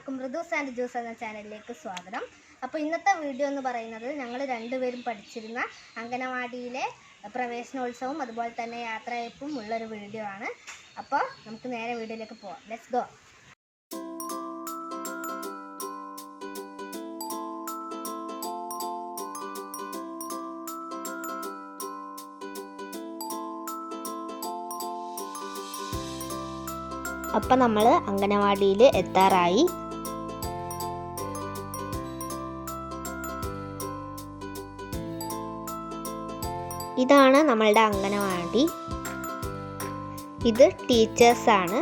എല്ലാവർക്കും മൃദൂസ് and juice എന്ന ചാനലിലേക്ക് സ്വാഗതം. അപ്പോൾ ഇന്നത്തെ വീഡിയോ എന്ന് പറയുന്നത് ഞങ്ങൾ രണ്ടുപേരും പഠിച്ചിരുന്ന അംഗനവാടിയിലെ പ്രവേശനോത്സവം അതുപോലെ തന്നെ യാത്രയയപ്പും ഉള്ളൊരു വീഡിയോ ആണ്. അപ്പോൾ നമുക്ക് നേരെ വീഡിയോയിലേക്ക് പോവാം. Let's go. അപ്പം നമ്മൾ അംഗനവാടിയിൽ എത്താറായി. ഇതാണ് നമ്മളുടെ അംഗനവാടി. ഇത് ടീച്ചേഴ്സാണ്.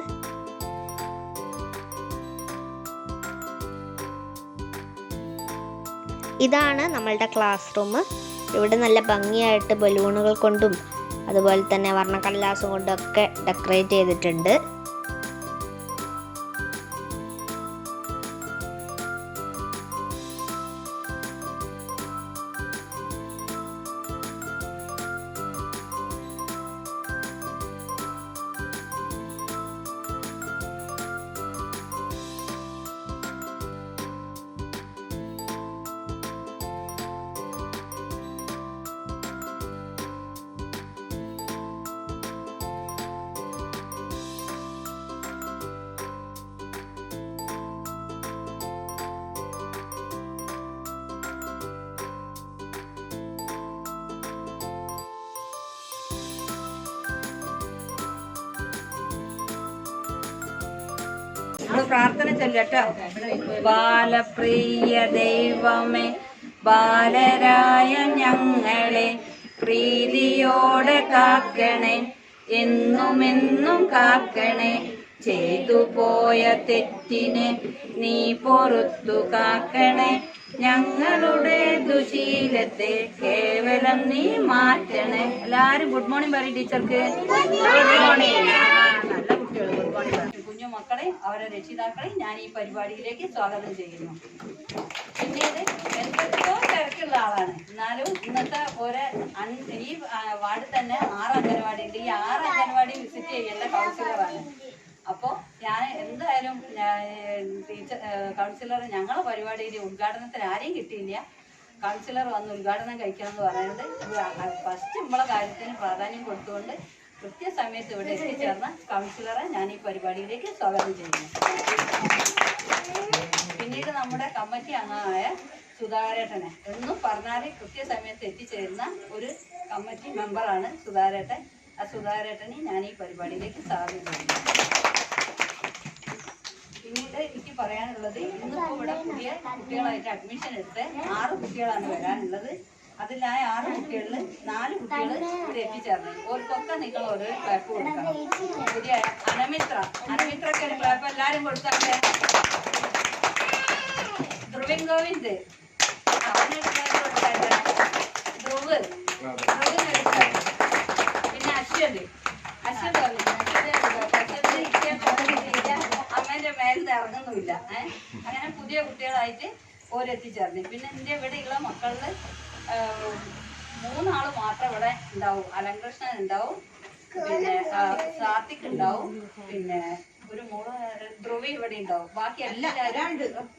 ഇതാണ് നമ്മളുടെ ക്ലാസ് റൂം. ഇവിടെ നല്ല ഭംഗിയായിട്ട് ബലൂണുകൾ കൊണ്ടും അതുപോലെ തന്നെ വർണ്ണക്കടലാസും കൊണ്ടൊക്കെ ഡെക്കറേറ്റ് ചെയ്തിട്ടുണ്ട്. പ്രാർത്ഥന ചൊല്ലട്ടോ. ബാലപ്രിയ ദൈവമേ, ബാലരായ ഞങ്ങളെ പ്രീതിയോടെ കാക്കണേ, എന്നുമെന്നും കാക്കണേ. ചെയ്തു പോയ തെറ്റിനെ നീ പൊറുത്തു കാക്കണേ, ഞങ്ങളുടെ ദുശീലത്തെ കേവലം നീ മാറ്റണേ. എല്ലാരും ഗുഡ് മോർണിംഗ് പറയും ടീച്ചർക്ക്. Good morning. നല്ല കുട്ടികൾ ഗുഡ് മോർണിംഗ് പറയും. കുഞ്ഞു മക്കളെ അവരെ രക്ഷിതാക്കളെ ഞാൻ ഈ പരിപാടിയിലേക്ക് സ്വാഗതം ചെയ്യുന്നു. പിന്നീട് എന്തൊക്കെയോ തിരക്കുള്ള ആളാണ്, എന്നാലും ഇന്നത്തെ ഈ വാർഡിൽ തന്നെ 6 അംഗനവാടി ഉണ്ട്. ഈ 6 അംഗനവാടി വിസിറ്റ് ചെയ്യേണ്ട കൗൺസിലറാണ്. അപ്പോൾ ഞാൻ എന്തായാലും കൗൺസിലർ ഞങ്ങളെ പരിപാടിയിൽ ഉദ്ഘാടനത്തിന് ആരെയും കിട്ടിയില്ല. കൗൺസിലർ വന്ന് ഉദ്ഘാടനം കഴിക്കണം എന്ന് പറയുന്നത് ഫസ്റ്റ് നമ്മളെ കാര്യത്തിന് പ്രാധാന്യം കൊടുത്തുകൊണ്ട് കൃത്യസമയത്ത് ഇവിടെ എത്തിച്ചേർന്ന കൗൺസിലറെ ഞാൻ ഈ പരിപാടിയിലേക്ക് സ്വാഗതം ചെയ്യുന്നു. പിന്നീട് നമ്മുടെ കമ്മിറ്റി അംഗമായ സുധാകരേട്ടനെ എന്നും പറഞ്ഞാൽ കൃത്യസമയത്ത് എത്തിച്ചേരുന്ന ഒരു കമ്മിറ്റി മെമ്പറാണ് സുധാകരേട്ടൻ. ആ സുധാകരേട്ടനെ ഞാൻ ഈ പരിപാടിയിലേക്ക് സ്വാഗതം ചെയ്യുന്നു. പിന്നീട് എനിക്ക് പറയാനുള്ളത്, ഇന്നിപ്പോൾ ഇവിടെ പുതിയ കുട്ടികളായിട്ട് അഡ്മിഷൻ എടുത്ത് 6 കുട്ടികളാണ് വരാനുള്ളത്. അതിലായ 6 കുട്ടികളിൽ 4 കുട്ടികൾ ഇവിടെ എത്തിച്ചേർന്നു. ഓർക്കൊക്കെ നിങ്ങൾ ഓരോ ക്ലാപ്പ് കൊടുക്കണം. പുതിയ അനമിത്രക്ക് ഒരു ക്ലാപ്പ് എല്ലാവരും കൊടുത്താൽ. ധ്രുവിൻ ഗോവിന്ദ് അവനൊരു ക്ലാപ്പ് കൊടുത്താൽ. ധ്രുവിനൊരു ക്ലാപ്പ്. പിന്നെ അശ്വത് അമ്മേന്റെ മേലിൽ ഇറങ്ങുന്നുമില്ല. അങ്ങനെ പുതിയ കുട്ടികളായിട്ട് ഓരെത്തിച്ചേർന്നു. പിന്നെ എൻ്റെ ഇവിടെയുള്ള മക്കളിൽ 3 ആള് മാത്രം ഇവിടെ ഉണ്ടാവും. അലങ്കൃഷ്ണൻ ഉണ്ടാവും, പിന്നെ സാത്വിക് ഉണ്ടാവും, പിന്നെ ഒരു ധ്രുവി ഇവിടെ ഉണ്ടാവും. ബാക്കി എല്ലാവരും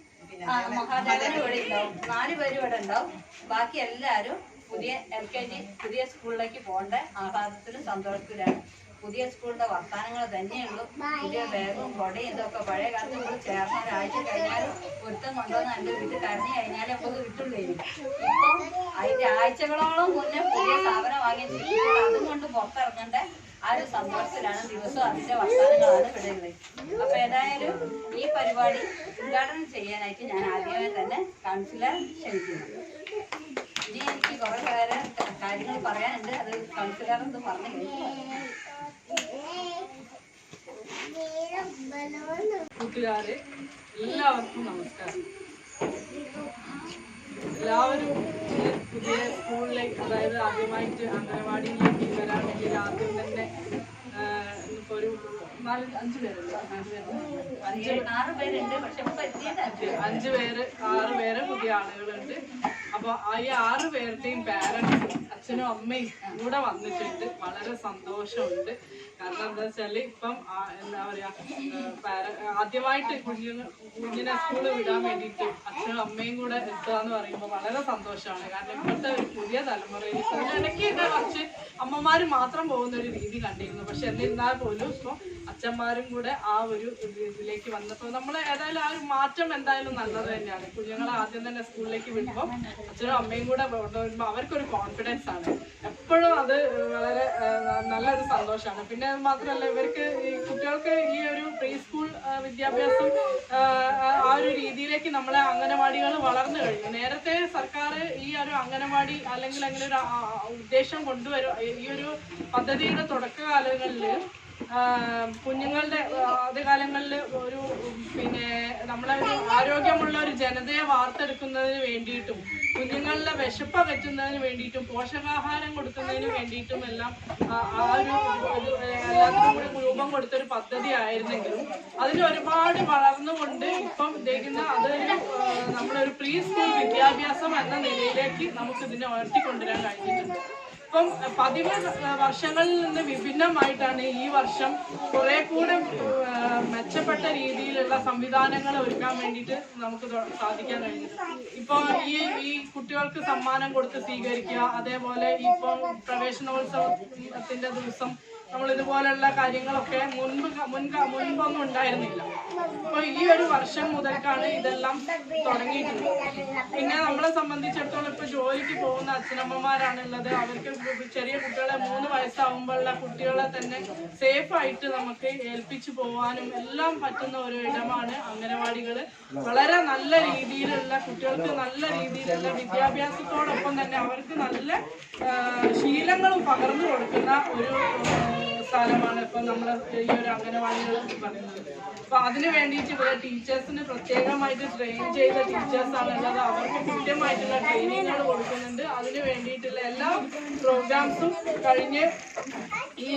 മഹാദേവനും ഇവിടെ ഉണ്ടാവും. 4 പേരും ഇവിടെ ഉണ്ടാവും. ബാക്കി എല്ലാവരും പുതിയ LKG പുതിയ സ്കൂളിലേക്ക് പോകേണ്ട ആഹ്ലാദത്തിലും സന്തോഷത്തിലാണ്. പുതിയ സ്കൂളിന്റെ വർത്താനങ്ങൾ തന്നെയുള്ളൂ. പുതിയ ബാഗും കൊടയും ഇതൊക്കെ പഴയ കാലത്ത് നമ്മൾ ചേർന്ന ഒരാഴ്ച കഴിഞ്ഞാലും ഒരുത്തം കൊണ്ടുവന്ന് എൻ്റെ വീട്ടിൽ കരഞ്ഞു കഴിഞ്ഞാൽ നമുക്ക് കിട്ടുള്ളൂ. ഇപ്പം അതിന്റെ ആഴ്ചകളോളം മുന്നേ പുതിയ സാധനം വാങ്ങി അതും കൊണ്ട് പുറത്തിറങ്ങേണ്ട ആ ഒരു സന്തോഷത്തിലാണ്. ദിവസവും അതിന്റെ വർത്താനങ്ങളാണ് ഇവിടെ ഉള്ളത്. അപ്പൊ ഏതായാലും ഈ പരിപാടി ഉദ്ഘാടനം ചെയ്യാനായിട്ട് ഞാൻ ആദ്യമേ തന്നെ കൗൺസിലർ ക്ഷണിക്കുന്നു. ഇനി എനിക്ക് കുറെ കാര്യങ്ങൾ പറയാനുണ്ട്. അത് കൗൺസിലർ എന്ന് പറഞ്ഞു കഴിഞ്ഞു. കൂട്ടുകാരെ എല്ലാവർക്കും നമസ്കാരം. എല്ലാവരും പുതിയ സ്കൂളിലേക്ക്, അതായത് ആദ്യമായിട്ട് അംഗനവാടിയിലേക്ക് വരാണെങ്കിൽ ആദ്യം തന്നെ ഇപ്പൊ ഒരു 5 പേരല്ലേ? 6 പേരുണ്ട്. പക്ഷെ ഇപ്പൊ എത്തിയത് 6 പേര് പുതിയ ആളുകളുണ്ട്. അപ്പൊ ഈ 6 പേരുടെയും പാരന്റ്സ്, അച്ഛനും അമ്മയും കൂടെ വന്നിട്ടുണ്ട്. വളരെ സന്തോഷമുണ്ട്. കാരണം എന്താ വെച്ചാല് ഇപ്പം എന്താ പറയാ, ആദ്യമായിട്ട് കുഞ്ഞിനെ സ്കൂളിൽ വിടാൻ വേണ്ടിയിട്ട് അച്ഛനും അമ്മയും കൂടെ എത്തുക എന്ന് പറയുമ്പോൾ വളരെ സന്തോഷമാണ്. കാരണം ഇപ്പോഴത്തെ ഒരു പുതിയ തലമുറയിൽ ഇടയ്ക്കൊക്കെ കുറച്ച് അമ്മമാര് മാത്രം പോകുന്ന ഒരു രീതി കണ്ടിരുന്നു. പക്ഷെ എന്നിരുന്നാൽ പോലും ഇപ്പൊ അച്ഛന്മാരും കൂടെ ആ ഒരു ഇതിലേക്ക് വന്നപ്പോൾ നമ്മൾ ഏതായാലും ആ ഒരു മാറ്റം എന്തായാലും നല്ലത് തന്നെയാണ്. കുഞ്ഞുങ്ങളെ ആദ്യം തന്നെ സ്കൂളിലേക്ക് വിടുമ്പോൾ അച്ഛനും അമ്മയും കൂടെ കൊണ്ടുവരുമ്പോൾ അവർക്കൊരു കോൺഫിഡൻസ് ആണ്. എപ്പോഴും അത് വളരെ നല്ലൊരു സന്തോഷമാണ്. പിന്നെ അത് മാത്രമല്ല, ഇവർക്ക് ഈ കുട്ടികൾക്ക് ഈ ഒരു പ്രീ സ്കൂൾ വിദ്യാഭ്യാസം ആ ഒരു രീതിയിലേക്ക് നമ്മളെ അംഗനവാടികൾ വളർന്നു കഴിഞ്ഞു. നേരത്തെ സർക്കാർ ഈ ഒരു അംഗനവാടി അല്ലെങ്കിൽ അങ്ങനെ ഒരു ഉദ്ദേശം കൊണ്ടുവരും. ഈ ഒരു പദ്ധതിയുടെ തുടക്കകാലങ്ങളിൽ കുഞ്ഞുങ്ങളുടെ ആദ്യകാലങ്ങളിൽ ഒരു നമ്മളെ ഒരു ആരോഗ്യമുള്ള ഒരു ജനതയെ വാർത്തെടുക്കുന്നതിന് വേണ്ടിയിട്ടും കുഞ്ഞുങ്ങളുടെ വിശപ്പ് അകറ്റുന്നതിന് വേണ്ടിയിട്ടും പോഷകാഹാരം കൊടുക്കുന്നതിന് വേണ്ടിയിട്ടും എല്ലാം ആ ഒരു എല്ലാത്തിനും കൂടി രൂപം കൊടുത്തൊരു പദ്ധതി ആയിരുന്നെങ്കിലും അതിന് ഒരുപാട് വളർന്നുകൊണ്ട് ഇപ്പം ഉദ്ദേശിക്കുന്ന അതൊരു നമ്മളൊരു പ്രീ സ്കൂൾ വിദ്യാഭ്യാസം എന്ന നിലയിലേക്ക് നമുക്ക് ഇതിനെ ഉയർത്തിക്കൊണ്ടുവരാൻ കഴിഞ്ഞിട്ടുണ്ട്. ഇപ്പം 10 വർഷങ്ങളിൽ നിന്ന് വിഭിന്നമായിട്ടാണ് ഈ വർഷം കുറെ കൂടെ മെച്ചപ്പെട്ട രീതിയിലുള്ള സംവിധാനങ്ങൾ ഒരുക്കാൻ വേണ്ടിയിട്ട് നമുക്ക് സാധിക്കാൻ കഴിഞ്ഞിട്ടുണ്ട്. ഇപ്പൊ ഈ കുട്ടികൾക്ക് സമ്മാനം കൊടുത്ത് സ്വീകരിക്കുക, അതേപോലെ ഇപ്പം പ്രവേശനോത്സവത്തിന്റെ ദിവസം നമ്മൾ ഇതുപോലുള്ള കാര്യങ്ങളൊക്കെ മുൻപൊന്നും ഉണ്ടായിരുന്നില്ല. അപ്പൊ ഈ ഒരു വർഷം മുതൽക്കാണ് ഇതെല്ലാം തുടങ്ങിയിട്ടുള്ളത്. പിന്നെ നമ്മളെ സംബന്ധിച്ചിടത്തോളം ഇപ്പൊ ജോലിക്ക് പോകുന്ന അച്ഛനമ്മമാരാണുള്ളത്. അവർക്ക് ചെറിയ കുട്ടികളെ 3 വയസ്സാവുമ്പോഴുള്ള കുട്ടികളെ തന്നെ സേഫ് ആയിട്ട് നമുക്ക് ഏൽപ്പിച്ചു പോവാനും എല്ലാം പറ്റുന്ന ഒരു ഇടമാണ് അംഗനവാടികൾ. വളരെ നല്ല രീതിയിലുള്ള കുട്ടികൾക്ക് നല്ല രീതിയിലുള്ള വിദ്യാഭ്യാസത്തോടൊപ്പം തന്നെ അവർക്ക് നല്ല ശീലങ്ങളും പകർന്നു കൊടുക്കുന്ന ഒരു സ്ഥലമാണ് ഇപ്പൊ നമ്മളെ ഈ ഒരു അംഗനവാടികൾ പറയുന്നത്. അപ്പൊ അതിന് വേണ്ടിയിട്ട് ഇവിടെ ടീച്ചേഴ്സിന് പ്രത്യേകമായിട്ട് ട്രെയിൻ ചെയ്ത ടീച്ചേഴ്സാണ് ഉള്ളത്. അവർക്ക് കൃത്യമായിട്ടുള്ള ട്രെയിനിങ്ങുകൾ കൊടുക്കുന്നുണ്ട്. അതിന് വേണ്ടിയിട്ടുള്ള എല്ലാ പ്രോഗ്രാംസും കഴിഞ്ഞ് ഈ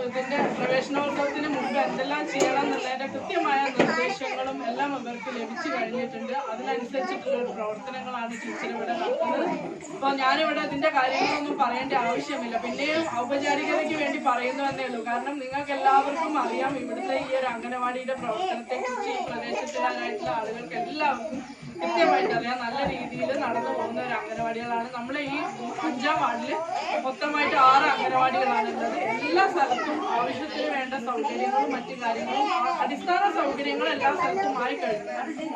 ഇതിന്റെ പ്രവേശനോത്സവത്തിന് മുമ്പ് എന്തെല്ലാം ചെയ്യണം എന്നുള്ളതിന്റെ കൃത്യമായ നിർദ്ദേശങ്ങളും എല്ലാം അവർക്ക് ലഭിച്ചു കഴിഞ്ഞിട്ടുണ്ട്. അതിനനുസരിച്ചിട്ടുള്ള ഒരു പ്രവർത്തനങ്ങളാണ് ടീച്ചർ ഇവിടെ നടത്തുന്നത്. അപ്പൊ ഞാനിവിടെ ഇതിന്റെ കാര്യങ്ങളൊന്നും പറയേണ്ട ആവശ്യമില്ല. പിന്നെയും ഔപചാരികതയ്ക്ക് വേണ്ടി പറയുന്നു എന്നേ ഉള്ളൂ. കാരണം നിങ്ങൾക്ക് എല്ലാവർക്കും അറിയാം ഇവിടുത്തെ ഈ ഒരു അംഗനവാടിയുടെ പ്രവർത്തനത്തെ കുറിച്ച്. ഈ പ്രദേശത്തുകാരായിട്ടുള്ള ആളുകൾക്ക് എല്ലാവർക്കും കൃത്യമായിട്ട് അറിയാം. നല്ല രീതിയിൽ നടന്നു പോകുന്ന ഒരു അംഗനവാടികളാണ്. നമ്മളെ ഈ 5ാം വാർഡിൽ മൊത്തമായിട്ട് 6 അംഗനവാടികളാണ് ഉള്ളത്. എല്ലാ സ്ഥലത്തും ആവശ്യത്തിന് വേണ്ട സൗകര്യങ്ങളും മറ്റു കാര്യങ്ങളും അടിസ്ഥാന സൗകര്യങ്ങളും എല്ലാ സ്ഥലത്തും ആയി കഴിഞ്ഞു.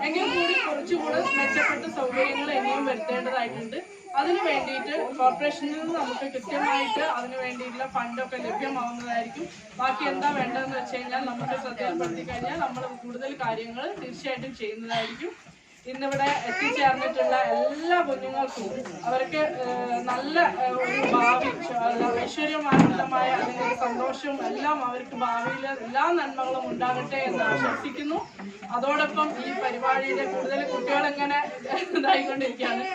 എങ്കിൽ കൂടി കുറച്ചുകൂടെ മെച്ചപ്പെട്ട സൗകര്യങ്ങൾ ഇനിയും വരുത്തേണ്ടതായിട്ടുണ്ട്. അതിന് വേണ്ടിയിട്ട് കോർപ്പറേഷനിൽ നിന്ന് നമുക്ക് കൃത്യമായിട്ട് അതിന് വേണ്ടിയിട്ടുള്ള ഫണ്ടൊക്കെ ലഭ്യമാവുന്നതായിരിക്കും. ബാക്കി എന്താ വേണ്ടതെന്ന് വെച്ച് കഴിഞ്ഞാൽ നമുക്ക് ശ്രദ്ധയിൽപ്പെടുത്തി കഴിഞ്ഞാൽ നമ്മൾ കൂടുതൽ കാര്യങ്ങൾ തീർച്ചയായിട്ടും ചെയ്യുന്നതായിരിക്കും. ഇന്നിവിടെ എത്തിച്ചേർന്നിട്ടുള്ള എല്ലാ കുഞ്ഞുങ്ങൾക്കും അവർക്ക് നല്ല ഒരു ഭാവി, ഐശ്വര്യമാനന്ദമായ അല്ലെങ്കിൽ സന്തോഷവും എല്ലാം അവർക്ക് ഭാവിയിൽ എല്ലാ നന്മകളും ഉണ്ടാകട്ടെ എന്ന് ആശംസിക്കുന്നു. അതോടൊപ്പം ഈ പരിപാടിയുടെ കൂടുതൽ കുട്ടികളെങ്ങനെ ഇതായിക്കൊണ്ടിരിക്കുകയാണ്.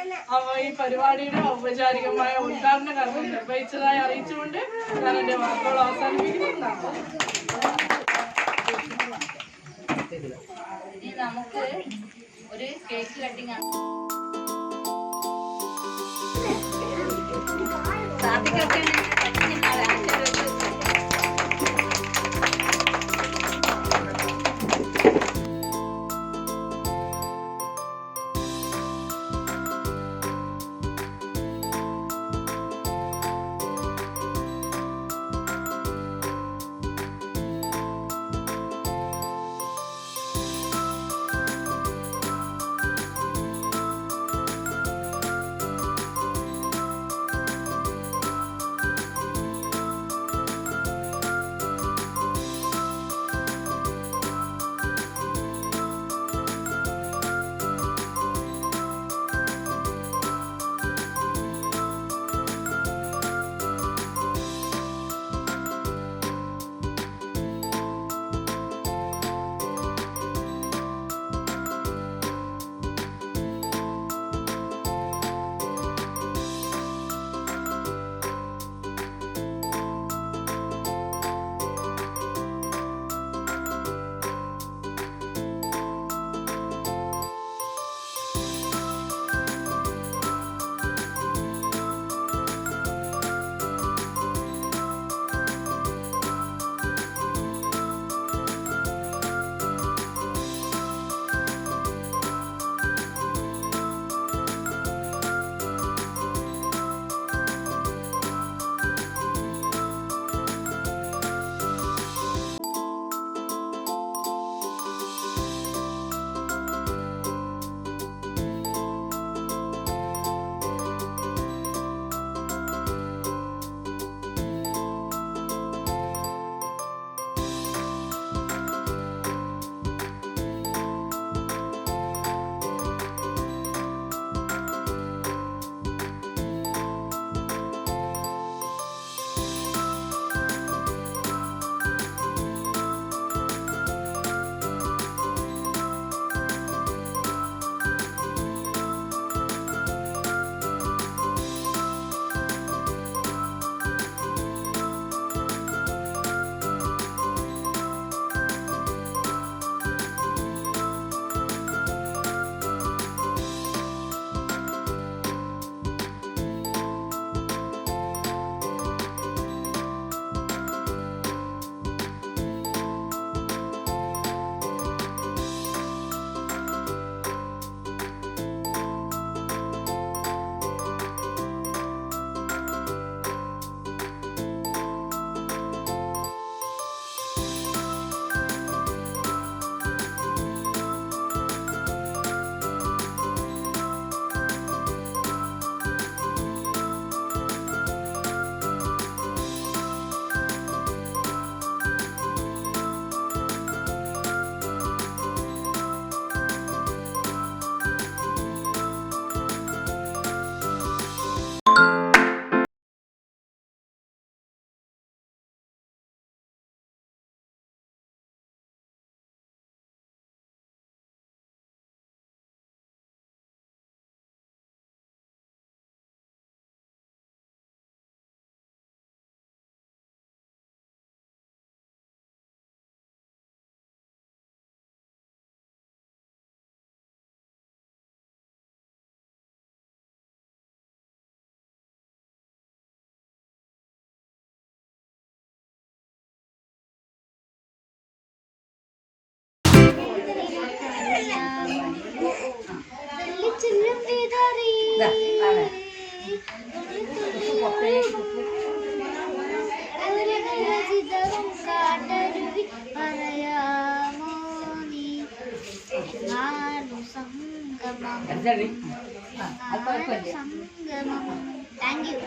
ഈ പരിപാടിയുടെ ഔപചാരികമായ ഉദ്ഘാടന കർമ്മം നിർവഹിച്ചതായി അറിയിച്ചുകൊണ്ട് ഞാൻ എൻ്റെ വാക്കുകൾ അവസാനിപ്പിക്കുന്നു. ഇനി നമുക്ക് ഒരു കേക്ക് കട്ടിങ് ആണ്. സാധിക്കൊക്കെ ഇതാ അതെ പുറത്തേക്ക് താങ്ക് യു.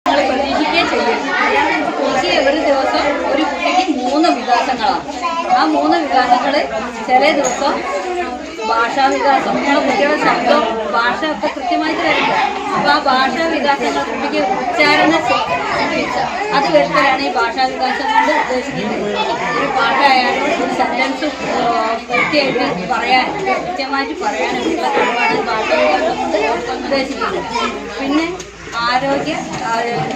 പ്രതീക്ഷിക്കുകയും ചെയ്യും. എനിക്ക് ഒരു ദിവസം ഒരു കുട്ടിക്ക് 3 വികാസങ്ങളാണ്. ആ 3 വികാസങ്ങൾ ചില ദിവസം ഭാഷാ വികാസം, നമ്മുടെ കുട്ടികളുടെ ശബ്ദം ഭാഷ ഒക്കെ കൃത്യമായിട്ട് വരില്ല. അപ്പോൾ ആ ഭാഷാ വികാസങ്ങൾ കുട്ടിക്ക് ഉച്ചാരണ അത് വരുത്തലാണ് ഈ ഭാഷാ വികാസം കൊണ്ട് ഉദ്ദേശിക്കുന്നത്. ഒരു പാട്ടായാലും ഒരു സെന്റൻസ് കൃത്യമായിട്ട് പറയാൻ, കൃത്യമായിട്ട് പറയാനുള്ള കഴിവാണ് ഭാഷാ വികാസം കൊണ്ട് ഉദ്ദേശിക്കുന്നത്. പിന്നെ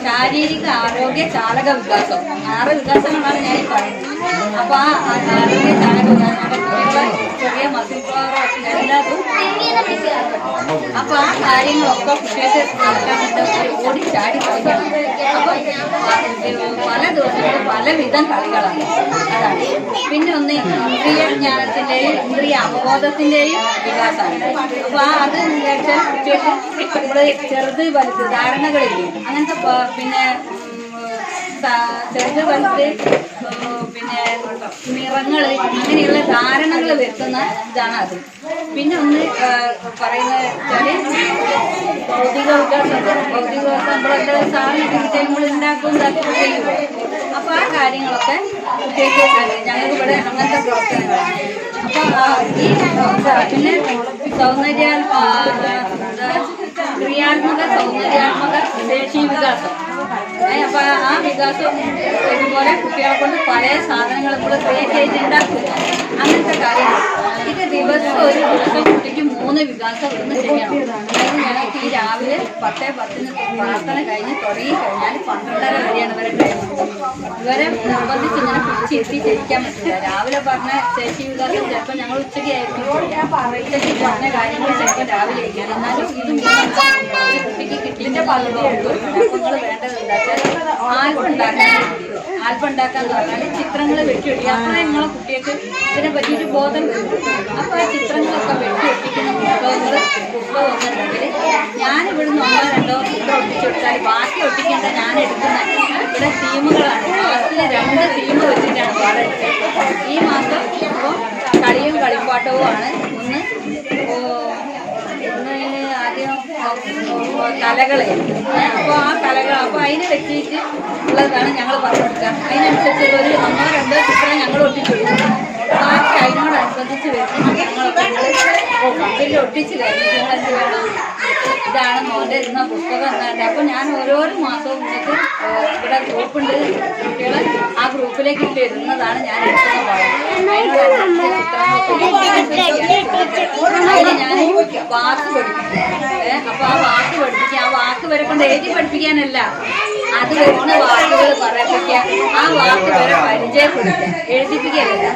ശാരീരിക ആരോഗ്യ ചാലക വികാസം, 6 വികാസങ്ങളാണ് ഞാൻ പറയുന്നത്. അപ്പൊ ആ ആരോഗ്യ ചാലക വികാസം ചെറിയ മസിൽ പവറോ എല്ലാതും. അപ്പൊ ആ കാര്യങ്ങളൊക്കെ കുട്ടികൾക്ക് ഓടിച്ചാടി കളിക്കണം. അപ്പൊ പല ദിവസങ്ങളിൽ പലവിധം കളികളാണ്. അതാണ്. പിന്നെ ഒന്ന് ഇന്ദ്രിയ ജ്ഞാനത്തിന്റെയും ഇന്ദ്രിയ അവബോധത്തിന്റെയും വികാസമാണ്. അപ്പൊ അത് വിചാരിച്ചാൽ കുട്ടികൾക്ക് നമ്മള് ചെറുത് വലുത് ധാരണകളില്ലേ, അങ്ങനത്തെ പിന്നെ ചെറുത് വലുത് പിന്നെ നിറങ്ങൾ അങ്ങനെയുള്ള ധാരണകൾ വരുത്തുന്ന ഇതാണ് അത്. പിന്നെ ഒന്ന് പറയുന്നത് ഭൗതിക വികാസം. ഭൗതിക വികാസം നമ്മളൊക്കെ സാധനം നമ്മൾ ഉണ്ടാക്കും ചെയ്യുമോ. അപ്പൊ ആ കാര്യങ്ങളൊക്കെ കുട്ടികൾക്ക് ഞങ്ങൾക്ക് ഇവിടെ അങ്ങനത്തെ പ്രവർത്തനങ്ങളാണ്. അപ്പൊ ഈ പിന്നെ ക്രിയാത്മക സൗന്ദര്യാത്മക ദേശീയ വികാസം. അപ്പൊ ആ വികാസം ഇതുപോലെ കുട്ടികളെ കൊണ്ട് പല സാധനങ്ങൾ നമ്മൾ ക്രിയേറ്റ് ചെയ്തുണ്ടാക്കും. അങ്ങനത്തെ കാര്യങ്ങൾ ഇത് ദിവസം ഒരു ദിവസം കുട്ടിക്ക് 3 വികാസം ഒന്ന് ചെയ്യണം. അതായത് ഞങ്ങൾക്ക് ഈ രാവിലെ 10:10 പ്രാർത്ഥന കഴിഞ്ഞ് തുടങ്ങി കഴിഞ്ഞാൽ 12:30 വരെയാണ് ഇവരെ ടൈം. ഇവരെ നിർബന്ധിച്ച് ഇങ്ങനെ പിടിച്ചിരുത്തി ചെയ്യിക്കാൻ പറ്റില്ല. രാവിലെ പറഞ്ഞ ശേഷി വികാസം ചിലപ്പോൾ ഞങ്ങൾ ഉച്ചയ്ക്ക് ആയിരിക്കും ഉച്ചയ്ക്ക് പറഞ്ഞ കാര്യങ്ങൾ ചിലപ്പോൾ രാവിലെ ഇരിക്കാൻ. എന്നാലും ഇത് കുട്ടിക്ക് കിട്ടിൻ്റെ പലതുകൊണ്ട് നിങ്ങൾ വേണ്ടത് എന്താ വെച്ചാൽ ആൽബം ഉണ്ടാക്കാന്ന് പറഞ്ഞാൽ ചിത്രങ്ങൾ വെട്ടിയൊട്ടിക്കുക. അപ്പോഴേ നിങ്ങളെ കുട്ടികൾക്ക് ഇതിനെ പറ്റിയിട്ട് ബോധം വരും. അപ്പോൾ ആ ചിത്രങ്ങളൊക്കെ വെട്ടിയൊട്ടിക്കുന്ന പുസ്തകം ഒന്നുണ്ടെങ്കിൽ ഞാനിവിടുന്ന് 1-2 ചിത്രം ഒട്ടിച്ചെടുത്താൽ ബാക്കി ഒട്ടിക്കേണ്ട ഞാൻ എടുക്കുന്ന ഇവിടെ തീമുകളാണ്. ക്ലാസ്സിൽ 2 തീം വെച്ചിട്ടാണ് പാടുന്നത്. ഈ മാസം ഇപ്പോൾ കളിയും കളിപ്പാട്ടവുമാണ്. ഒന്ന് ആദ്യം കലകളെ. അപ്പോൾ ആ കലകൾ അപ്പോൾ അതിനെ വെച്ചിട്ട് ഉള്ളതാണ് ഞങ്ങൾ പറഞ്ഞു കൊടുക്കുക. അതിനനുസരിച്ചുള്ള ഒരു 1-2 ചിത്രം ഞങ്ങൾ ഒട്ടിച്ചെടുക്കും. ബാക്കി അതിനോടനുബന്ധിച്ച് വരുന്ന ഞങ്ങളൊക്കെ ഇതിൽ ഒട്ടിച്ച് കഴിഞ്ഞ് നിങ്ങൾ എന്ത് വേണം ഇതാണ് മോൻ്റെ ഇരുന്ന പുസ്തകം എന്നാണ്ട്. അപ്പോൾ ഞാൻ ഓരോരോ മാസവും നിങ്ങൾക്ക് ഇവിടെ ഗ്രൂപ്പുണ്ട് കുട്ടികൾ, ആ ഗ്രൂപ്പിലേക്ക് ഇട്ട് ഇരുന്നതാണ് ഞാൻ എടുക്കുന്ന പാഠം. അതിന് ഞാൻ വാക്ക് പഠിപ്പിക്കും. അപ്പോൾ ആ വാക്ക് പഠിപ്പിക്കുക, ആ വാക്ക് വരെ കൊണ്ട് എഴുതി പഠിപ്പിക്കാനല്ല, അത് വരുന്ന വാക്കുകൾ പറയിപ്പിക്കുക, ആ വാക്ക് വരെ പരിചയപ്പെടുത്തുക, എഴുതിപ്പിക്കുകയല്ല.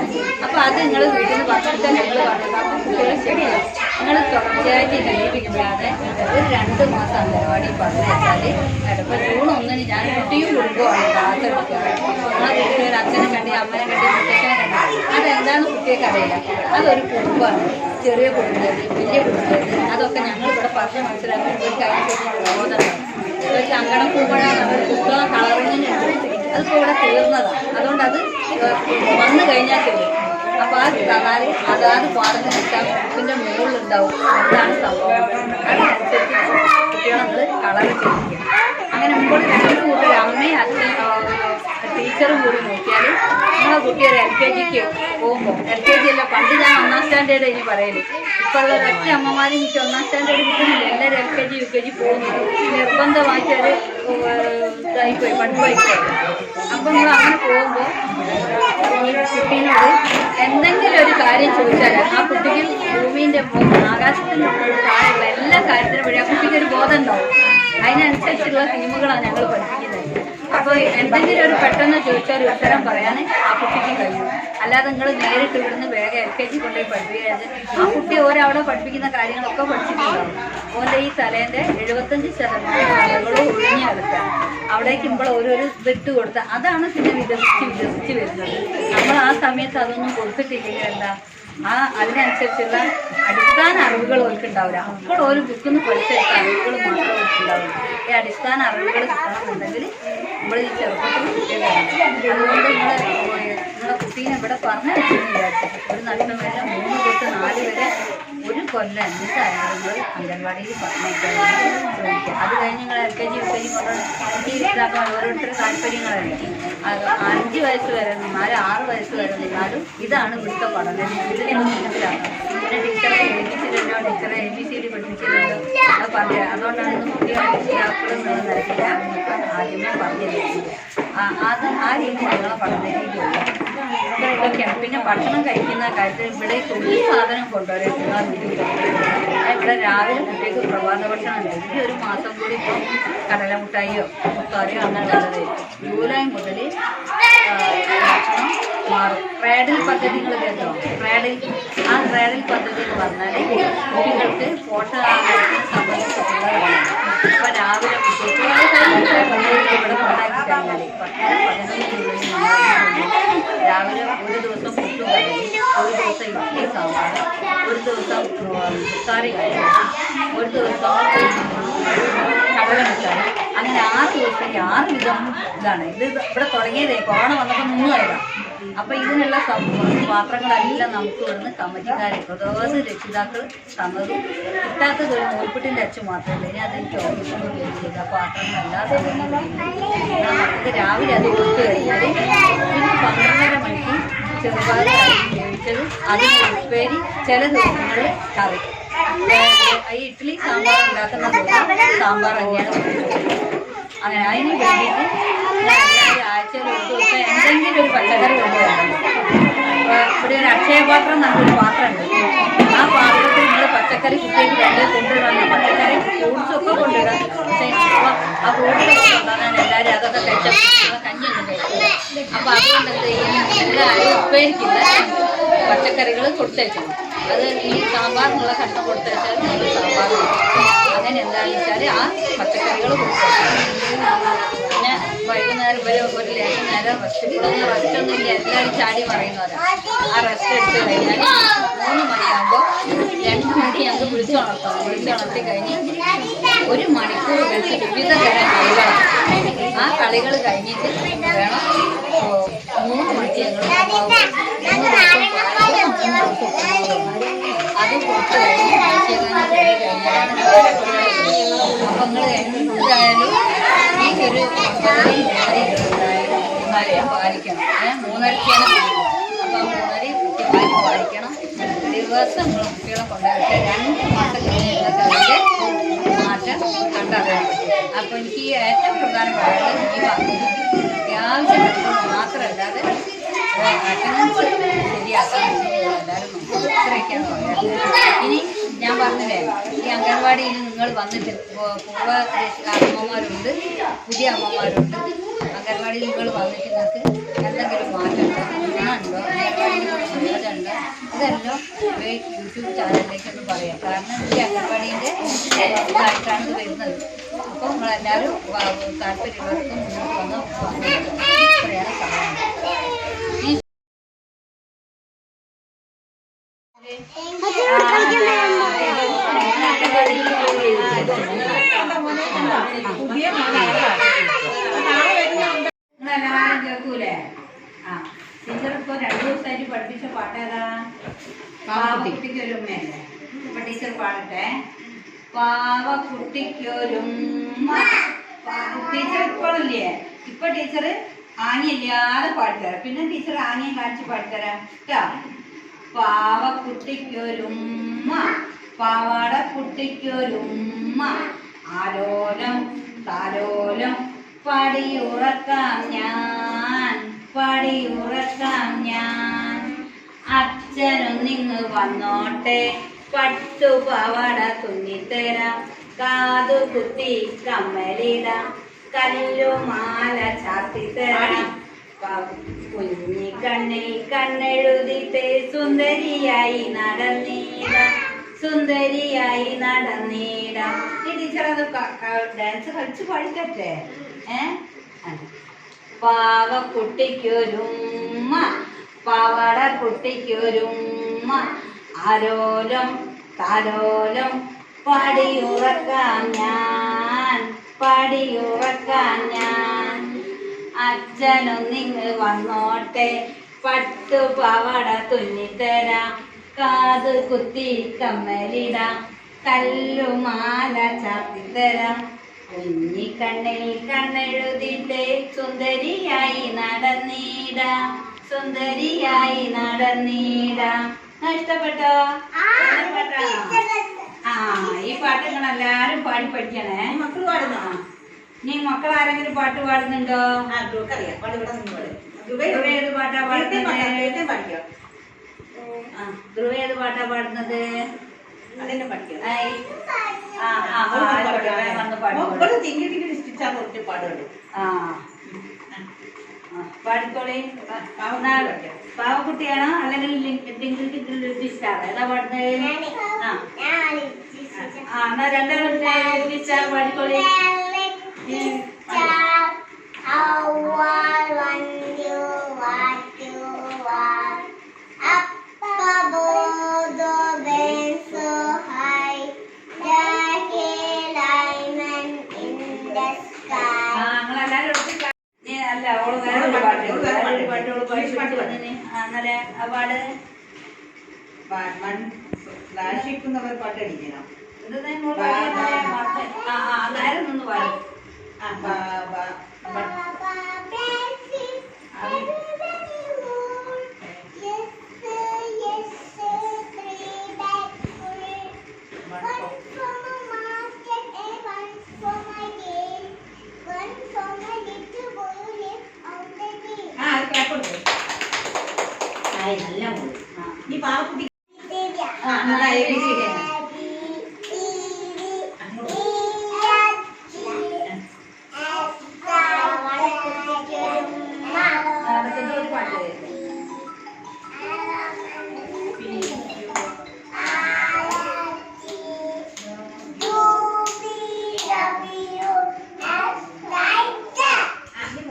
അപ്പോൾ അത് നിങ്ങൾ വീട്ടിൽ നിന്ന് പറഞ്ഞെടുക്കാൻ ഞങ്ങൾ പറഞ്ഞത്. അപ്പോൾ കുട്ടികൾ ശരിയാണ്, നിങ്ങൾ തുടർച്ചയായിട്ട് എഴുതിപ്പിക്കുമ്പോഴാണ് ഒരു 2 മാസം അംഗനവാടി പറഞ്ഞു വെച്ചാൽ ഇപ്പോൾ ജൂൺ 1 ഞാൻ കുട്ടിയും കുടുംബമാണ് ക്ലാസ് എടുക്കുക. നിങ്ങളെ വീട്ടിൽ ഒരു അച്ഛനെ കണ്ടി, അമ്മനെ കണ്ടി, മുത്തച്ഛനെ കണ്ടി, അതെന്താണ് കുട്ടികൾക്ക് അറിയില്ല. അതൊരു കുടുംബമാണ്, ചെറിയ കുടുംബം, വലിയ കുടുംബം, അതൊക്കെ ഞങ്ങൾ ഇവിടെ പറഞ്ഞ് മനസ്സിലാക്കി ഒരു കാര്യം ബോധമാണ്. ഒരു സങ്കടം പോകുമ്പോഴാണ് നമ്മുടെ പുസ്തകം കളറിങ്ങുന്നുണ്ട്, അതിപ്പോൾ ഇവിടെ തീർന്നതാണ്. അതുകൊണ്ട് അത് വന്നു കഴിഞ്ഞാൽ തീരും. അപ്പോൾ ആ തന്നാൽ അതാത് പാടുന്ന കിട്ടാൻ ബുക്കിൻ്റെ മുകളിലുണ്ടാവും എന്താണ് സംഭവം. അതനുസരിച്ച് കുട്ടികളെ നമ്മൾ കളർ ചെയ്യിക്കുക. അങ്ങനെ മുമ്പ് 2 കൂട്ടർ അമ്മയും അച്ഛനും ടീച്ചറും കൂടി നോക്കിയാൽ നമ്മളെ കുട്ടി ഒരു LKGക്ക് പോകുമ്പോൾ, LKG അല്ല പണ്ട് ഞാൻ 1ാം സ്റ്റാൻഡേർഡ് ഇനി പറയല്, ഇപ്പോൾ ഉള്ള ഒരൊറ്റ അമ്മമാരും എനിക്ക് 1ാം സ്റ്റാൻഡേർഡ് കിട്ടുന്നില്ല. എല്ലാവരും LKG UKG പോകുന്നു. നിർബന്ധമായിട്ടൊരു ഇതായിപ്പോയി, പഠിപ്പായിപ്പോയി. അപ്പം നമ്മൾ അങ്ങനെ പോകുമ്പോൾ ഈ കുട്ടീനോട് എന്തെങ്കിലും ഒരു കാര്യം ചോദിച്ചാൽ ആ കുട്ടിക്ക് ഭൂമിൻ്റെ ആകാശത്തിന് താഴെയുള്ള എല്ലാ കാര്യത്തിനും വഴി ആ കുട്ടിക്ക് ഒരു ബോധം ഉണ്ടാവും. അതിനനുസരിച്ചുള്ള ടീമുകളാണ് ഞങ്ങൾ പഠിപ്പിക്കുന്നത്. അപ്പോൾ എന്തെങ്കിലും ഒരു പെട്ടെന്ന് ചോദിച്ചാൽ ഒരു ഉത്തരം പറയാൻ ആ കുട്ടിക്ക് കഴിയും. അല്ലാതെ നിങ്ങൾ നേരിട്ട് ഇവിടുന്ന് വേഗം LKG കൊണ്ടുപോയി പഠിപ്പിക്കുകയാണ്. ആ കുട്ടി ഓരവിടെ പഠിപ്പിക്കുന്ന കാര്യങ്ങളൊക്കെ പഠിച്ചിട്ടുണ്ടാവും. ഓൻ്റെ ഈ തലേൻ്റെ 75% ആളുകളും ഒഴിഞ്ഞു കിടക്കുക. അവിടേക്ക് ഇപ്പോൾ ഓരോരു ഇതിട്ട് കൊടുത്താൽ അതാണ് പിന്നെ വികസിച്ച് വരുന്നത്. നമ്മൾ ആ സമയത്ത് അതൊന്നും കൊടുത്തിട്ടില്ലെങ്കിൽ എന്താ, അതിനനുസരിച്ചുള്ള അടിസ്ഥാന അറിവുകൾ ഓർക്കുണ്ടാവില്ല. അപ്പോൾ ഒരു ബുക്കിൽ നിന്ന് പഠിച്ചെടുത്ത അറിവുകൾ മാത്രമേ ഓർക്കുണ്ടാവുള്ളൂ. ഈ അടിസ്ഥാന അറിവുകൾ കിട്ടണമെന്നുണ്ടെങ്കിൽ നമ്മൾ ഈ ചെറുപ്പത്തിൽ കുട്ടികളാണ്. അതുകൊണ്ട് നിങ്ങളെ കുട്ടീനെ ഇവിടെ പറഞ്ഞു വെച്ചെന്ന് വിചാരിച്ചു ഒരു നഷ്ടം വരെ 3 തൊട്ട് 4 വരെ ഒരു കൊല്ലം എന്തായാലും നിങ്ങൾ അംഗൻവാടിയിൽ പറഞ്ഞേക്കാൻ ശ്രമിക്കുക. അത് കഴിഞ്ഞ് നിങ്ങൾ LKG UKG കൊണ്ടുവന്ന് ഓരോരുത്തരുടെ താല്പര്യങ്ങളല്ലേ. 5 വയസ്സ് വരെ നിന്നാലും 6 വയസ്സ് വരെ നിന്നാലും ഇതാണ് ഇവിടുത്തെ പഠനം. ഇത് നിങ്ങൾ മനസ്സിലാക്കണം. പിന്നെ ടീച്ചറെ എഴുതിച്ചിട്ടുണ്ടോ, ടീച്ചറെ ABCD പഠിപ്പിച്ചിട്ടുണ്ടോ അത് പറയാം. അതുകൊണ്ടാണ് ഇന്ന് പുതിയ രക്ഷിതാക്കൾ എന്നുള്ള നിലയ്ക്ക് ഞാൻ നിങ്ങൾക്ക് ആദ്യമേ പറഞ്ഞു തരുന്നത്. അത് ആ രീതി നിങ്ങളെ പഠന രീതിയുള്ളൂ. ഇതൊക്കെയാണ്. പിന്നെ ഭക്ഷണം കഴിക്കുന്ന കാര്യത്തിൽ ഇവിടെ ഒരു സാധനം കൊണ്ടുവരുന്ന ഇവിടെ രാവിലെ കുട്ടികൾക്ക് പ്രഭാത ഭക്ഷണം ഉണ്ട്. ഈ ഒരു മാസം കൂടി ഇപ്പോൾ കടലമുട്ടായിയോ മുത്താറിയോ അങ്ങനെയുള്ളത് ജൂലൈ മുതൽ ഭക്ഷണം മാറും. ക്രാഡിൽ പദ്ധതി നിങ്ങൾ കേട്ടോ? ആ ക്രാഡിൽ പദ്ധതി എന്ന് പറഞ്ഞാൽ കുട്ടികൾക്ക് പോഷകാഹാരത്തിന് സംബന്ധിച്ചിട്ടുള്ളതാണ്. ഇപ്പം രാവിലെ കുട്ടികൾക്ക് ഇവിടെ കൊണ്ടാക്കി കഴിഞ്ഞാൽ 10-15 രാവിലെ ഒരു ദിവസം പുട്ടും കടലയും, ഒരു ദിവസം ഇഡ്ഡലി സാമ്പാർ, ഒരു ദിവസം മുത്താറി കഴിയും, ഒരു ദിവസം കടല മുത്താറി, അങ്ങനെ 6 ദിവസം 6 വിധം ഇതാണ്. ഇത് ഇവിടെ തുടങ്ങിയതേ കൊറോണ വന്നപ്പോൾ നിന്നുകളാണ്. അപ്പോൾ ഇതിനുള്ള പാത്രങ്ങളെല്ലാം നമുക്ക് ഇവിടുന്ന് കമ്മിറ്റിക്കാരെ ഏത് രക്ഷിതാക്കൾ തന്നതും കിട്ടാത്തത് ഒരു നൂൽപ്പെട്ടിൻ്റെ അച്ഛൻ മാത്രമല്ല. ഇനി അതെനിക്ക് ഓഫീസിൽ നിന്ന് ചെയ്ത പാത്രങ്ങളെല്ലാം നമുക്ക് രാവിലെ അത് കൊടുത്തു കഴിഞ്ഞാൽ പിന്നെ 12:30 മണിക്ക് ചെറുപാൽ വേവിച്ചത്, അതിന് ഉപ്പേരി, ചില ദിവസങ്ങളിൽ കറി. ഈ ഇഡ്ഡലി സാമ്പാർ ഉണ്ടാക്കുന്ന സാമ്പാർ തന്നെയാണ്. അങ്ങനെ അതിന് വേണ്ടിയിട്ട് ആഴ്ചയിൽ ഒരു ദിവസം എന്തെങ്കിലും ഒരു പച്ചക്കറി കൊണ്ടുവരണം. ഇവിടെ ഒരു അക്ഷയപാത്രം നല്ലൊരു പാത്രമുണ്ട്. ആ പാത്രത്തിൽ നിങ്ങൾ പച്ചക്കറി കുട്ടികൾക്ക് രണ്ട് കൊണ്ടുവരണം. പച്ചക്കറി ഫ്രൂട്ട്സൊക്കെ കൊണ്ടുവരാം. പക്ഷേ ആ ഫ്രൂട്ട്സൊക്കെ കൊണ്ടുവന്നാൽ എല്ലാവരും അതൊക്കെ കഴിച്ചാൽ കഞ്ഞിയൊന്നും കഴിക്കില്ല. അപ്പോൾ അതുകൊണ്ട് എന്ത് ചെയ്യണം, എല്ലാവരും ഉപ്പേരിക്കില്ല പച്ചക്കറികൾ കൊടുത്തേക്കണം. അത് ഈ സാമ്പാറിനുള്ള കഷ്ണം കൊടുത്തേച്ചാൽ നമ്മൾ സാമ്പാർ അങ്ങനെ എന്താണെന്ന് വെച്ചാൽ ആ പച്ചക്കറികൾ കൊടുത്തേക്കണം. പിന്നെ വൈകുന്നേരം വരെ ഒരു ലേശം നേരം റെസ്റ്റ്. ഇപ്പോഴൊന്നും റെസ്റ്റൊന്നും ഇല്ല, എല്ലാവരും ചാടി പറയുന്നവരാണ്. ആ റെസ്റ്റ് എടുത്ത് കഴിഞ്ഞാൽ 3 മണിയാകുമ്പോൾ 2 മണി ഞങ്ങൾക്ക് വിളിച്ചുണർത്തണം. വിളിച്ചുണർത്തി കഴിഞ്ഞ് 1 മണിക്കൂർ വെച്ച് വിവിധ തരം കളികളാണ്. ആ കളികൾ കഴിഞ്ഞിട്ട് വേണം 3 മണിക്ക് ഞങ്ങൾ 3 ദിവസം അത് കൊടുത്തു കഴിഞ്ഞ് കഴിഞ്ഞാലാണ്. അപ്പം നിങ്ങൾ എന്തായാലും ഈ ഒരു 9:30 പാലിക്കണം. 3:30ക്കാണ് കഴിയുന്നത്. അപ്പം 3:30 കുട്ടിമാർ പാലിക്കണം. ദിവസം നമ്മൾ കുട്ടികളെ കൊണ്ടുപോയിട്ട് 2 മാസം കഴിഞ്ഞ് കഴിഞ്ഞാൽ കണ്ടറിയാൻ പറ്റും. അപ്പോൾ എനിക്ക് ഏറ്റവും പ്രധാനപ്പെട്ടത് ഈ വന്നത് അത്യാവശ്യം മാത്രമല്ലാതെ അറ്റൻഡൻസ് ശരിയാക്കാൻ വേണ്ടി എല്ലാവരും നോക്കും. ഇത്രയൊക്കെയാണ് പറയുന്നത്. ഇനി ഞാൻ പറഞ്ഞില്ലേ, ഈ അംഗൻവാടിയിൽ നിങ്ങൾ വന്നിട്ട് പൂർവ്വ അമ്മമാരുണ്ട്, പുതിയ അമ്മമാരുണ്ട്. അംഗൻവാടിയിൽ നിങ്ങൾ വന്നിട്ട് നിങ്ങൾക്ക് എന്തെങ്കിലും മാറ്റമുണ്ടോ, ഗുണമുണ്ടോ, അംഗൻവാടിയിൽ സുഖമുണ്ടോ, ഇതെല്ലാം യൂട്യൂബ് ചാനലിലേക്ക് ഒന്ന് പറയാം. കാരണം ഈ അംഗൻവാടീൻ്റെ ഇതായിട്ടാണ് ഇത് വരുന്നത്. അപ്പോൾ നിങ്ങളെല്ലാവരും താല്പര്യമുള്ളവർക്കും മുന്നോട്ട് വന്ന് ഇത്രയാണ് പറയാനുള്ളത്. നിങ്ങളെല്ലാവരും കേൾക്കൂലേ? ആ, ടീച്ചർ ഇപ്പോൾ 2 ദിവസമായിട്ട് പഠിപ്പിച്ച പാട്ടേതാ? പാവക്കുട്ടിക്കൊരു ഉമ്മയല്ലേ? ഇപ്പൊ ടീച്ചർ പാടട്ടെ. പാവക്കുട്ടിക്കൊരുമ്മ. ടീച്ചർ ഇപ്പോഴല്ലേ, ഇപ്പൊ ടീച്ചർ ആനിയല്ലാതെ പാടിത്തരാം. പിന്നെ ടീച്ചർ ആനിയം കാണിച്ച് പാടിത്തരാം കേട്ടോ. പാവക്കുട്ടിക്കൊരുമ്മ, പാവാട കുട്ടിക്കൊരുമ്മ, ആലോലം താലോലം പടിയുറക്കാം ഞാൻ, പടിയുറക്കാം ഞാൻ. അച്ഛനൊന്നിങ്ങ് വന്നോട്ടെ, പട്ടുപാവാട തുന്നിത്തരാം, കാതു കുത്തി കമ്മലിടാം, കല്ലുമാല ചാത്തിത്തരാം. കുഞ്ഞി കണ്ണിൽ കണ്ണെഴുതിട്ട് സുന്ദരിയായി നടന്നീടാം, സുന്ദരിയായി നടന്നീടാം. ഈ ടീച്ചർ അത് ഡാൻസ് കളിച്ച് പഠിക്കട്ടെ. പാവക്കുട്ടിക്കൊരുമ്മ, പാവാട കുട്ടിക്കൊരുമ്മ, ആലോലം താലോലം പടിയുറക്കാൻ ഞാൻ, പടിയുറക്കാൻ ഞാൻ. അച്ഛനൊന്നിങ്ങ് വന്നോട്ടെ, പട്ടുപാവാട തുന്നിത്തരാം, കാത് കുത്തി കമ്മലിടാം, കല്ലുമാല ചാത്തിത്തരാം. കുഞ്ഞിക്കണ്ണിൽ കണ്ണെഴുതിട്ട് സുന്ദരിയായി നടന്നീടാം, സുന്ദരിയായി നടന്നീടാം. ഇഷ്ടപ്പെട്ടോ? ഇഷ്ടപ്പെട്ടോ? ആ, ഈ പാട്ട് നിങ്ങൾ എല്ലാരും പാടി പഠിക്കണേ. മക്കൾ പാടുന്നോ? നീ മക്കൾ ആരെങ്കിലും പാട്ട് പാടുന്നുണ്ടോ? ധ്രുവ ഏത് പാട്ടാ പാടുന്നത്? ധ്രുവ ഏത് പാട്ടാ പാടുന്നത്? വന്ന് പാടിക്കോളി. പാവക്കുട്ടിയാണോ അല്ലെങ്കിൽ ഡിസ്റ്റാർ ഏതാ പാടുന്നത്? എന്നാ 2 ഡിസ്റ്റാർ പാടിക്കോളി. അല്ല, ഓള് വേറെ പാട്ട് പാട്ടോള് പാട്ട് വന്നിന്. അന്നേരം ആ പാട് ലാഷിക്കുന്നവർ പാട്ടടിക്കണം. അതായിരുന്നു ഒന്ന് പാടും. നല്ല മോള്. ഈ പാവക്കുട്ടി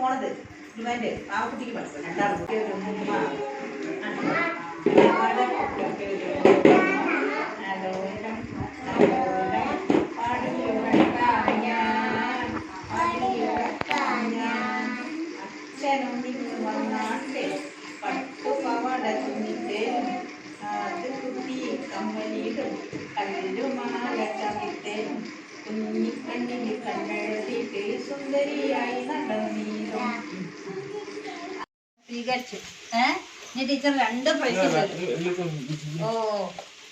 മോളത് ഇവന്റെ പാവക്കുട്ടിക്ക് പഠിക്കും. 2 കുട്ടികൾ വന്നാട്ടെ, പട്ടുപാവാട തുന്നിത്തേനും, അത് കുത്തി കമ്മലിടും, കല്ലുമാല ചാത്തിത്തേനും, കുഞ്ഞിക്കണ്ണിന് കണ്ണെഴുതിയിട്ട് സുന്ദരിയായി നടന്നീരും. സ്വീകരിച്ചു. ഇനി ടീച്ചർ 2 പ്രൈസ്.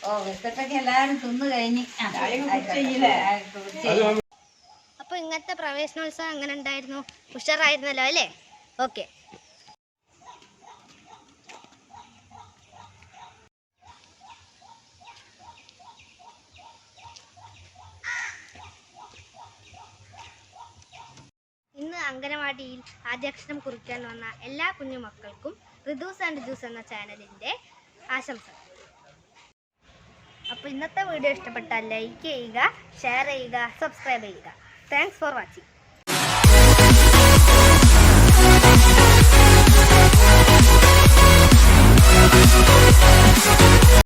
ഓ ബിസ്ക്കറ്റൊക്കെ എല്ലാരും തിന്നു കഴിഞ്ഞ് ഇങ്ങനത്തെ പ്രവേശനോത്സവം എങ്ങനെ ഉണ്ടായിരുന്നു? ഉഷാറായിരുന്നല്ലോ അല്ലേ? ഓക്കെ. ഇന്ന് അംഗനവാടിയിൽ ആദ്യാക്ഷരം കുറിക്കാൻ വന്ന എല്ലാ കുഞ്ഞുമക്കൾക്കും ഋതൂസ് ആൻഡ് ജ്യൂസ് എന്ന ചാനലിൻ്റെ ആശംസകൾ. അപ്പോൾ ഇന്നത്തെ വീഡിയോ ഇഷ്ടപ്പെട്ടാൽ ലൈക്ക് ചെയ്യുക, ഷെയർ ചെയ്യുക, സബ്സ്ക്രൈബ് ചെയ്യുക. Thanks for watching.